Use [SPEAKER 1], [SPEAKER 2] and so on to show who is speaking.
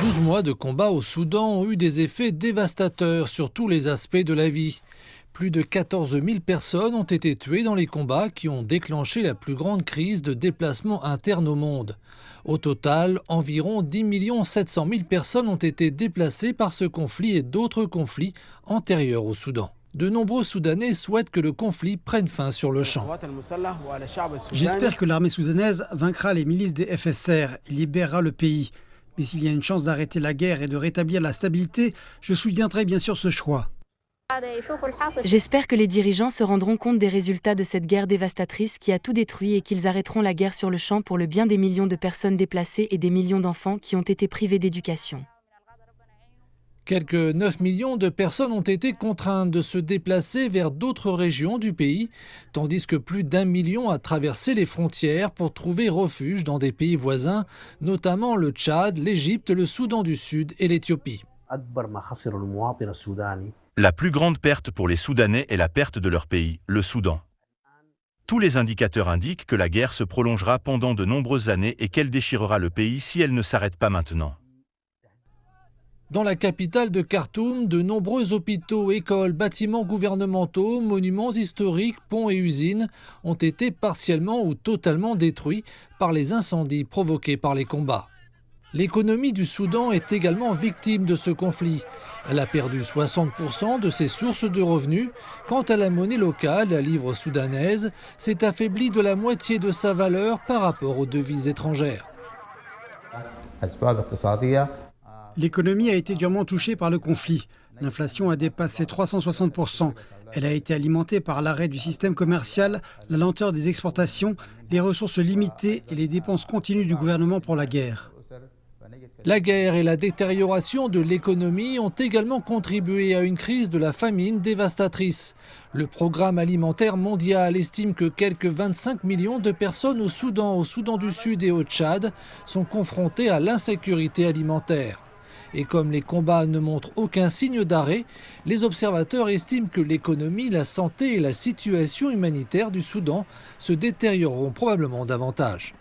[SPEAKER 1] 12 mois de combat au Soudan ont eu des effets dévastateurs sur tous les aspects de la vie. Plus de 14 000 personnes ont été tuées dans les combats qui ont déclenché la plus grande crise de déplacement interne au monde. Au total, environ 10 700 000 personnes ont été déplacées par ce conflit et d'autres conflits antérieurs au Soudan. De nombreux Soudanais souhaitent que le conflit prenne fin sur le champ.
[SPEAKER 2] J'espère que l'armée soudanaise vaincra les milices des FSR et libérera le pays. Mais s'il y a une chance d'arrêter la guerre et de rétablir la stabilité, je soutiendrai bien sûr ce choix.
[SPEAKER 3] J'espère que les dirigeants se rendront compte des résultats de cette guerre dévastatrice qui a tout détruit et qu'ils arrêteront la guerre sur le champ pour le bien des millions de personnes déplacées et des millions d'enfants qui ont été privés d'éducation.
[SPEAKER 1] Quelques 9 millions de personnes ont été contraintes de se déplacer vers d'autres régions du pays, tandis que plus d'1 million a traversé les frontières pour trouver refuge dans des pays voisins, notamment le Tchad, l'Égypte, le Soudan du Sud et l'Éthiopie.
[SPEAKER 4] La plus grande perte pour les Soudanais est la perte de leur pays, le Soudan. Tous les indicateurs indiquent que la guerre se prolongera pendant de nombreuses années et qu'elle déchirera le pays si elle ne s'arrête pas maintenant.
[SPEAKER 1] Dans la capitale de Khartoum, de nombreux hôpitaux, écoles, bâtiments gouvernementaux, monuments historiques, ponts et usines ont été partiellement ou totalement détruits par les incendies provoqués par les combats. L'économie du Soudan est également victime de ce conflit. Elle a perdu 60% de ses sources de revenus. Quant à la monnaie locale, la livre soudanaise, s'est affaiblie de la moitié de sa valeur par rapport aux devises étrangères.
[SPEAKER 2] L'économie a été durement touchée par le conflit. L'inflation a dépassé 360%. Elle a été alimentée par l'arrêt du système commercial, la lenteur des exportations, les ressources limitées et les dépenses continues du gouvernement pour la guerre.
[SPEAKER 1] La guerre et la détérioration de l'économie ont également contribué à une crise de la famine dévastatrice. Le Programme alimentaire mondial estime que quelques 25 millions de personnes au Soudan du Sud et au Tchad sont confrontées à l'insécurité alimentaire. Et comme les combats ne montrent aucun signe d'arrêt, les observateurs estiment que l'économie, la santé et la situation humanitaire du Soudan se détérioreront probablement davantage.